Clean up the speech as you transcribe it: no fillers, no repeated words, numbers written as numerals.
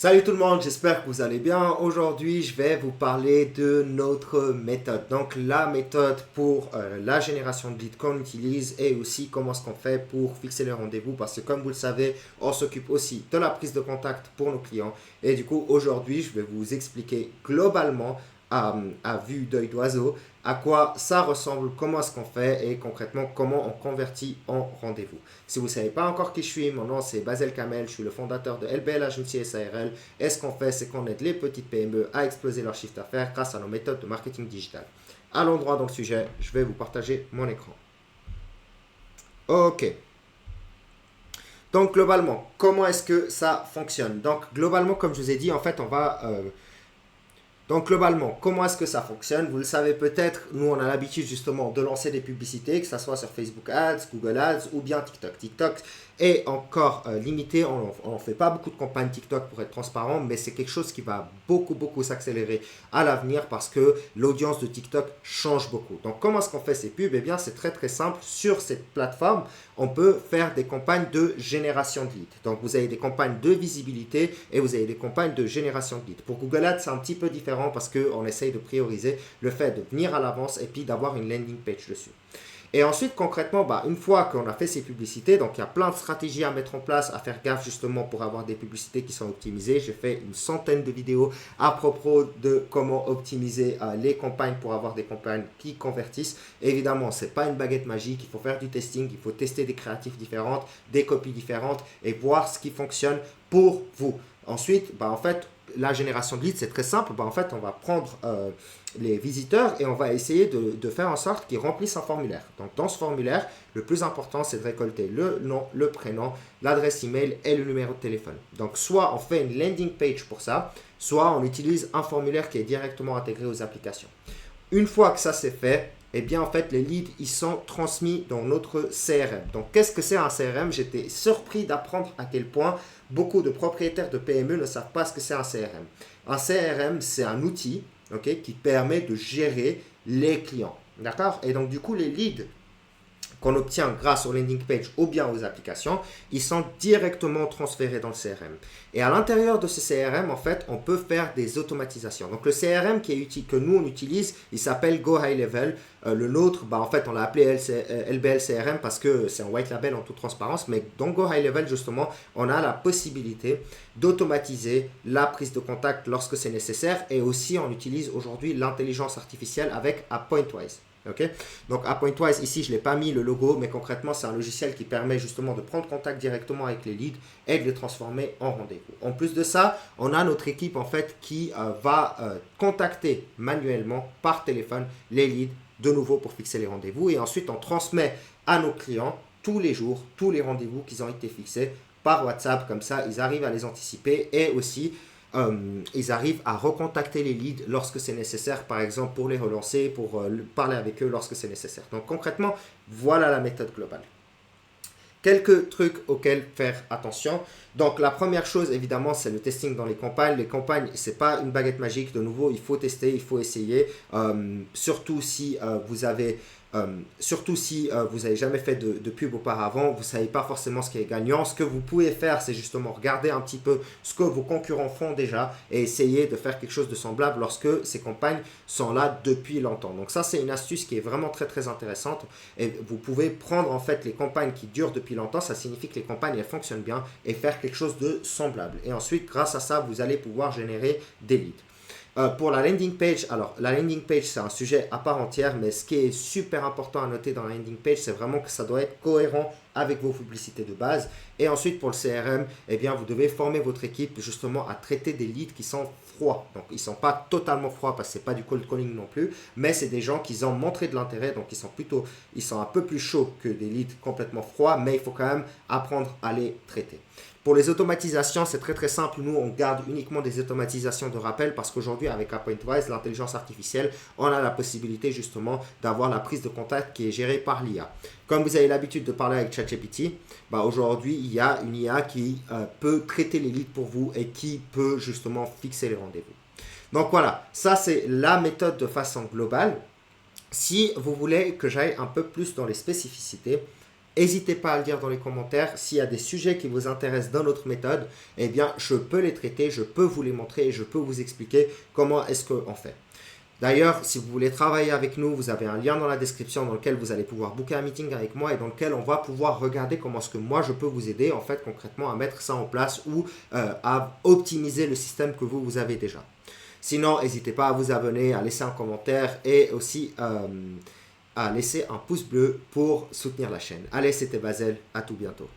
Salut tout le monde, j'espère que vous allez bien. Aujourd'hui, je vais vous parler de notre méthode. Donc, la méthode pour la génération de leads qu'on utilise et aussi comment est-ce qu'on fait pour fixer les rendez-vous. Parce que comme vous le savez, on s'occupe aussi de la prise de contact pour nos clients. Et du coup, aujourd'hui, je vais vous expliquer globalement à vue d'œil d'oiseau à quoi ça ressemble, comment est-ce qu'on fait et concrètement comment on convertit en rendez-vous. Si vous ne savez pas encore qui je suis, mon nom c'est Basel Kamel, je suis le fondateur de LBL Agency SARL. Et ce qu'on fait, c'est qu'on aide les petites PME à exploser leur chiffre d'affaires grâce à nos méthodes de marketing digital. Allons droit dans le sujet, je vais vous partager mon écran. Ok. Donc globalement, comment est-ce que ça fonctionne? Donc globalement, comme je vous ai dit, en fait, donc globalement, comment est-ce que ça fonctionne? Vous le savez peut-être, nous on a l'habitude justement de lancer des publicités, que ce soit sur Facebook Ads, Google Ads ou bien TikTok. TikTok est encore limité, on ne fait pas beaucoup de campagnes TikTok pour être transparent, mais c'est quelque chose qui va beaucoup s'accélérer à l'avenir parce que l'audience de TikTok change beaucoup. Donc comment est-ce qu'on fait ces pubs? Eh bien c'est très simple, sur cette plateforme, on peut faire des campagnes de génération de leads. Donc vous avez des campagnes de visibilité et vous avez des campagnes de génération de leads. Pour Google Ads, c'est un petit peu différent parce qu'on essaye de prioriser le fait de venir à l'avance et puis d'avoir une landing page dessus. Et ensuite, concrètement, une fois qu'on a fait ces publicités, donc il y a plein de stratégies à mettre en place, à faire gaffe justement pour avoir des publicités qui sont optimisées. J'ai fait une centaine de vidéos à propos de comment optimiser les campagnes pour avoir des campagnes qui convertissent. Évidemment, ce n'est pas une baguette magique, il faut faire du testing, il faut tester des créatifs différentes, des copies différentes et voir ce qui fonctionne pour vous. Ensuite, en fait, la génération de leads, c'est très simple. En fait, on va prendre les visiteurs et on va essayer de faire en sorte qu'ils remplissent un formulaire. Donc, dans ce formulaire, le plus important, c'est de récolter le nom, le prénom, l'adresse email et le numéro de téléphone. Donc, soit on fait une landing page pour ça, soit on utilise un formulaire qui est directement intégré aux applications. Une fois que ça c'est fait, eh bien en fait les leads ils sont transmis dans notre CRM. Donc qu'est-ce que c'est un CRM? J'étais surpris d'apprendre à quel point beaucoup de propriétaires de PME ne savent pas ce que c'est un CRM. Un CRM c'est un outil qui permet de gérer les clients. D'accord? Et donc du coup les leads qu'on obtient grâce aux landing page ou bien aux applications, ils sont directement transférés dans le CRM. Et à l'intérieur de ce CRM, en fait, on peut faire des automatisations. Donc, le CRM que nous, on utilise, il s'appelle Go High Level. Le nôtre, en fait, on l'a appelé LBL CRM parce que c'est un white label en toute transparence. Mais dans Go High Level, justement, on a la possibilité d'automatiser la prise de contact lorsque c'est nécessaire. Et aussi, on utilise aujourd'hui l'intelligence artificielle avec AppPointwise. Okay? Donc à Pointwise, ici je ne l'ai pas mis le logo, mais concrètement c'est un logiciel qui permet justement de prendre contact directement avec les leads et de les transformer en rendez-vous. En plus de ça, on a notre équipe en fait qui va contacter manuellement par téléphone les leads de nouveau pour fixer les rendez-vous et ensuite on transmet à nos clients tous les jours, tous les rendez-vous qui ont été fixés par WhatsApp, comme ça ils arrivent à les anticiper et aussi ils arrivent à recontacter les leads lorsque c'est nécessaire, par exemple pour les relancer, pour parler avec eux lorsque c'est nécessaire. Donc concrètement, voilà la méthode globale. Quelques trucs auxquels faire attention. Donc la première chose évidemment c'est le testing dans les campagnes. Les campagnes c'est pas une baguette magique, de nouveau il faut tester, il faut essayer. Surtout si vous avez vous n'avez jamais fait de pub auparavant, vous ne savez pas forcément ce qui est gagnant. Ce que vous pouvez faire, c'est justement regarder un petit peu ce que vos concurrents font déjà et essayer de faire quelque chose de semblable lorsque ces campagnes sont là depuis longtemps. Donc ça, c'est une astuce qui est vraiment très intéressante et vous pouvez prendre en fait les campagnes qui durent depuis longtemps, ça signifie que les campagnes elles fonctionnent bien et faire quelque chose de semblable. Et ensuite, grâce à ça, vous allez pouvoir générer des leads. Pour la landing page, alors la landing page c'est un sujet à part entière, mais ce qui est super important à noter dans la landing page, c'est vraiment que ça doit être cohérent avec vos publicités de base. Et ensuite pour le CRM, eh bien vous devez former votre équipe justement à traiter des leads qui sont froids. Donc ils ne sont pas totalement froids parce que ce n'est pas du cold calling non plus, mais c'est des gens qui ont montré de l'intérêt, donc ils sont un peu plus chauds que des leads complètement froids, mais il faut quand même apprendre à les traiter. Pour les automatisations, c'est très simple. Nous, on garde uniquement des automatisations de rappel parce qu'aujourd'hui, avec AppPointwise, l'intelligence artificielle, on a la possibilité justement d'avoir la prise de contact qui est gérée par l'IA. Comme vous avez l'habitude de parler avec ChatGPT, aujourd'hui, il y a une IA qui peut traiter les leads pour vous et qui peut justement fixer les rendez-vous. Donc voilà, ça c'est la méthode de façon globale. Si vous voulez que j'aille un peu plus dans les spécificités, N'hésitez pas à le dire dans les commentaires. S'il y a des sujets qui vous intéressent dans notre méthode, eh bien, je peux les traiter, je peux vous les montrer et je peux vous expliquer comment est-ce qu'on fait. D'ailleurs, si vous voulez travailler avec nous, vous avez un lien dans la description dans lequel vous allez pouvoir booker un meeting avec moi et dans lequel on va pouvoir regarder comment est-ce que moi je peux vous aider en fait concrètement à mettre ça en place ou à optimiser le système que vous avez déjà. Sinon, n'hésitez pas à vous abonner, à laisser un commentaire et aussi à laisser un pouce bleu pour soutenir la chaîne. Allez, c'était Basel, à tout bientôt.